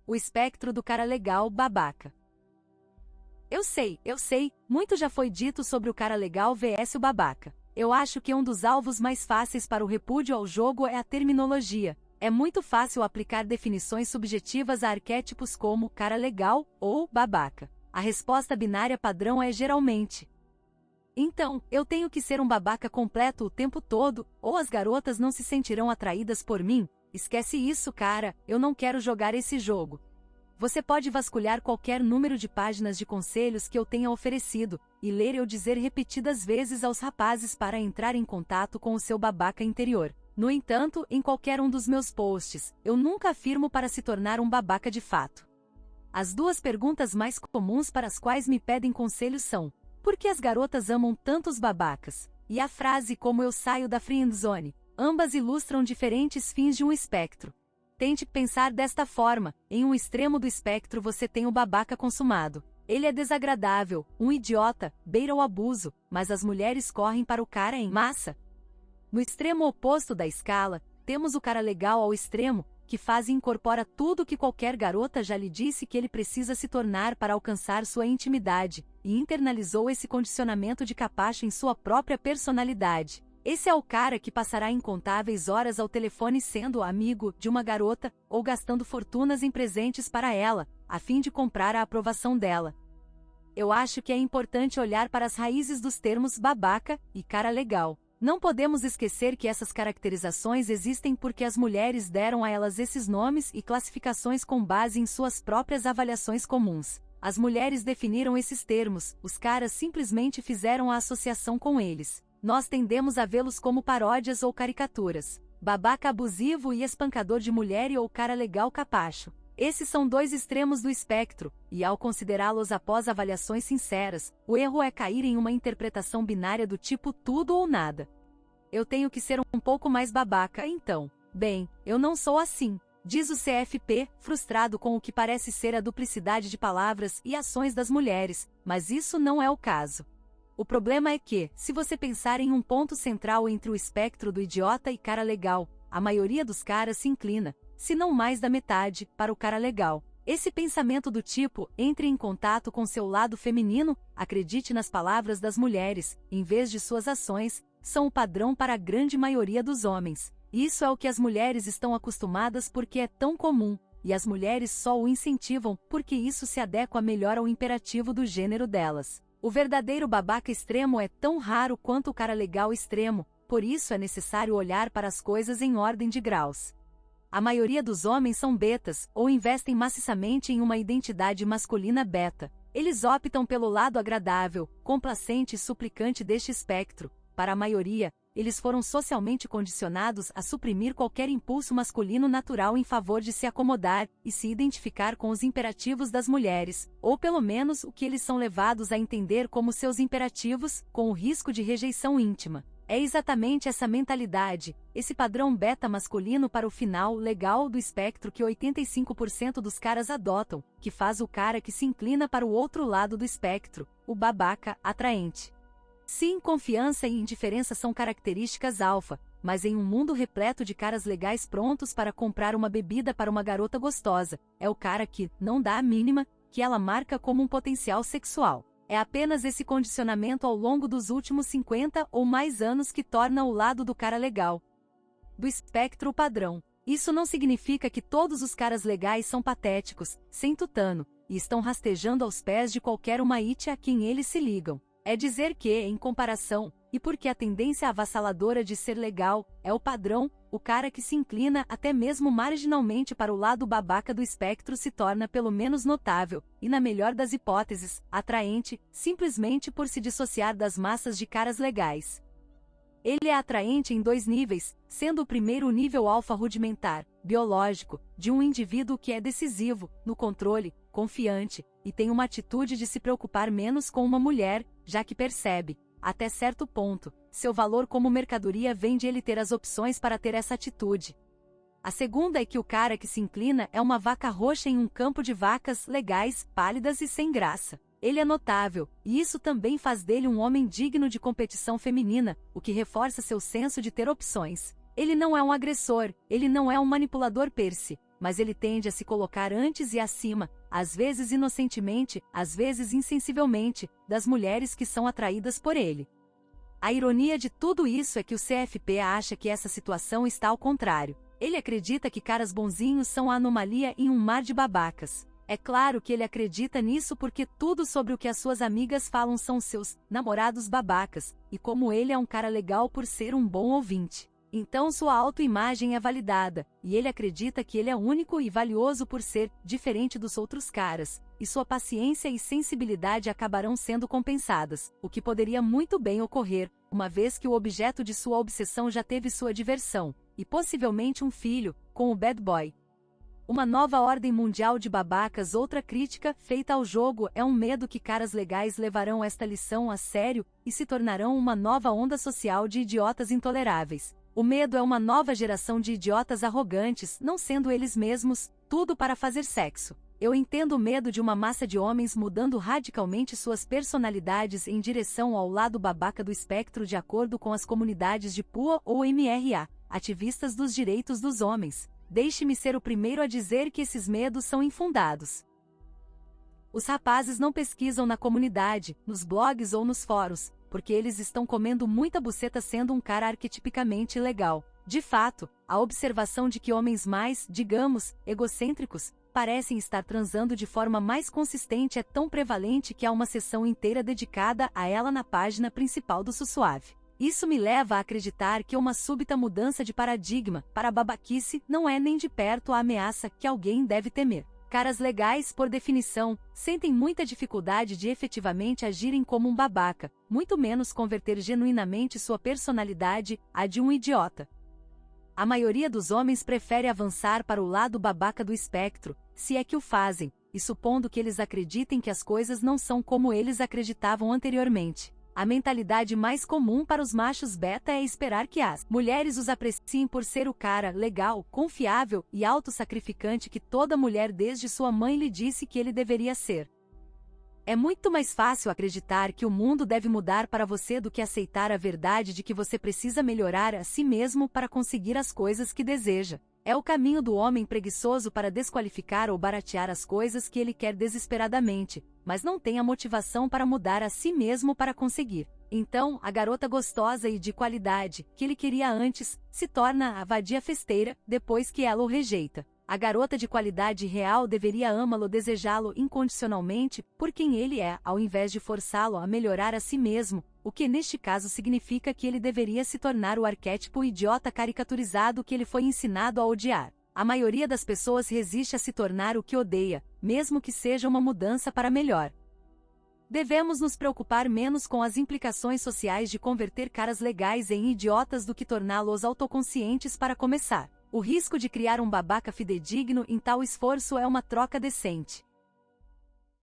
O espectro do cara legal babaca. Eu sei, muito já foi dito sobre o cara legal vs o babaca. Eu acho que um dos alvos mais fáceis para o repúdio ao jogo é a terminologia. É muito fácil aplicar definições subjetivas a arquétipos como cara legal ou babaca. A resposta binária padrão é geralmente: então, eu tenho que ser um babaca completo o tempo todo, ou as garotas não se sentirão atraídas por mim? Esquece isso, cara, eu não quero jogar esse jogo. Você pode vasculhar qualquer número de páginas de conselhos que eu tenha oferecido, e ler eu dizer repetidas vezes aos rapazes para entrar em contato com o seu babaca interior. No entanto, em qualquer um dos meus posts, eu nunca afirmo para se tornar um babaca de fato. As duas perguntas mais comuns para as quais me pedem conselhos são: por que as garotas amam tantos babacas? E a frase como eu saio da friendzone. Ambas ilustram diferentes fins de um espectro. Tente pensar desta forma: em um extremo do espectro você tem o babaca consumado. Ele é desagradável, um idiota, beira o abuso, mas as mulheres correm para o cara em massa. No extremo oposto da escala, temos o cara legal ao extremo, que faz e incorpora tudo que qualquer garota já lhe disse que ele precisa se tornar para alcançar sua intimidade, e internalizou esse condicionamento de capacho em sua própria personalidade. Esse é o cara que passará incontáveis horas ao telefone sendo amigo de uma garota, ou gastando fortunas em presentes para ela, a fim de comprar a aprovação dela. Eu acho que é importante olhar para as raízes dos termos babaca e cara legal. Não podemos esquecer que essas caracterizações existem porque as mulheres deram a elas esses nomes e classificações com base em suas próprias avaliações comuns. As mulheres definiram esses termos, os caras simplesmente fizeram a associação com eles. Nós tendemos a vê-los como paródias ou caricaturas. Babaca abusivo e espancador de mulher ou cara legal capacho. Esses são dois extremos do espectro, e ao considerá-los após avaliações sinceras, o erro é cair em uma interpretação binária do tipo tudo ou nada. Eu tenho que ser um pouco mais babaca então. Bem, eu não sou assim, diz o CFP, frustrado com o que parece ser a duplicidade de palavras e ações das mulheres, mas isso não é o caso. O problema é que, se você pensar em um ponto central entre o espectro do idiota e cara legal, a maioria dos caras se inclina, se não mais da metade, para o cara legal. Esse pensamento do tipo, entre em contato com seu lado feminino, acredite nas palavras das mulheres, em vez de suas ações, são o padrão para a grande maioria dos homens. Isso é o que as mulheres estão acostumadas porque é tão comum, e as mulheres só o incentivam porque isso se adequa melhor ao imperativo do gênero delas. O verdadeiro babaca extremo é tão raro quanto o cara legal extremo, por isso é necessário olhar para as coisas em ordem de graus. A maioria dos homens são betas, ou investem maciçamente em uma identidade masculina beta. Eles optam pelo lado agradável, complacente e suplicante deste espectro. Para a maioria, eles foram socialmente condicionados a suprimir qualquer impulso masculino natural em favor de se acomodar e se identificar com os imperativos das mulheres, ou pelo menos o que eles são levados a entender como seus imperativos, com o risco de rejeição íntima. É exatamente essa mentalidade, esse padrão beta masculino para o final legal do espectro que 85% dos caras adotam, que faz o cara que se inclina para o outro lado do espectro, o babaca, atraente. Sim, confiança e indiferença são características alfa, mas em um mundo repleto de caras legais prontos para comprar uma bebida para uma garota gostosa, é o cara que não dá a mínima, que ela marca como um potencial sexual. É apenas esse condicionamento ao longo dos últimos 50 ou mais anos que torna o lado do cara legal do espectro padrão. Isso não significa que todos os caras legais são patéticos, sem tutano, e estão rastejando aos pés de qualquer uma ite a quem eles se ligam. É dizer que, em comparação, e porque a tendência avassaladora de ser legal é o padrão, o cara que se inclina até mesmo marginalmente para o lado babaca do espectro se torna pelo menos notável, e na melhor das hipóteses, atraente, simplesmente por se dissociar das massas de caras legais. Ele é atraente em dois níveis, sendo o primeiro o nível alfa rudimentar, biológico, de um indivíduo que é decisivo, no controle, confiante, e tem uma atitude de se preocupar menos com uma mulher, já que percebe, até certo ponto, seu valor como mercadoria vem de ele ter as opções para ter essa atitude. A segunda é que o cara que se inclina é uma vaca roxa em um campo de vacas legais, pálidas e sem graça. Ele é notável, e isso também faz dele um homem digno de competição feminina, o que reforça seu senso de ter opções. Ele não é um agressor, ele não é um manipulador perse, mas ele tende a se colocar antes e acima, às vezes inocentemente, às vezes insensivelmente, das mulheres que são atraídas por ele. A ironia de tudo isso é que o CFP acha que essa situação está ao contrário. Ele acredita que caras bonzinhos são a anomalia em um mar de babacas. É claro que ele acredita nisso porque tudo sobre o que as suas amigas falam são seus namorados babacas, e como ele é um cara legal por ser um bom ouvinte. Então sua autoimagem é validada, e ele acredita que ele é único e valioso por ser diferente dos outros caras, e sua paciência e sensibilidade acabarão sendo compensadas, o que poderia muito bem ocorrer, uma vez que o objeto de sua obsessão já teve sua diversão, e possivelmente um filho, com o bad boy. Uma nova ordem mundial de babacas. Outra crítica feita ao jogo é um medo que caras legais levarão esta lição a sério e se tornarão uma nova onda social de idiotas intoleráveis. O medo é uma nova geração de idiotas arrogantes, não sendo eles mesmos, tudo para fazer sexo. Eu entendo o medo de uma massa de homens mudando radicalmente suas personalidades em direção ao lado babaca do espectro de acordo com as comunidades de PUA ou MRA, ativistas dos direitos dos homens. Deixe-me ser o primeiro a dizer que esses medos são infundados. Os rapazes não pesquisam na comunidade, nos blogs ou nos fóruns, porque eles estão comendo muita buceta sendo um cara arquetipicamente legal. De fato, a observação de que homens mais, digamos, egocêntricos, parecem estar transando de forma mais consistente é tão prevalente que há uma seção inteira dedicada a ela na página principal do Sussuave. Isso me leva a acreditar que uma súbita mudança de paradigma para a babaquice não é nem de perto a ameaça que alguém deve temer. Caras legais, por definição, sentem muita dificuldade de efetivamente agirem como um babaca, muito menos converter genuinamente sua personalidade à de um idiota. A maioria dos homens prefere avançar para o lado babaca do espectro, se é que o fazem, e supondo que eles acreditem que as coisas não são como eles acreditavam anteriormente. A mentalidade mais comum para os machos beta é esperar que as mulheres os apreciem por ser o cara legal, confiável e autossacrificante que toda mulher desde sua mãe lhe disse que ele deveria ser. É muito mais fácil acreditar que o mundo deve mudar para você do que aceitar a verdade de que você precisa melhorar a si mesmo para conseguir as coisas que deseja. É o caminho do homem preguiçoso para desqualificar ou baratear as coisas que ele quer desesperadamente, mas não tem a motivação para mudar a si mesmo para conseguir. Então, a garota gostosa e de qualidade, que ele queria antes, se torna a vadia festeira, depois que ela o rejeita. A garota de qualidade real deveria amá-lo, desejá-lo incondicionalmente, por quem ele é, ao invés de forçá-lo a melhorar a si mesmo, o que neste caso significa que ele deveria se tornar o arquétipo idiota caricaturizado que ele foi ensinado a odiar. A maioria das pessoas resiste a se tornar o que odeia, mesmo que seja uma mudança para melhor. Devemos nos preocupar menos com as implicações sociais de converter caras legais em idiotas do que torná-los autoconscientes para começar. O risco de criar um babaca fidedigno em tal esforço é uma troca decente.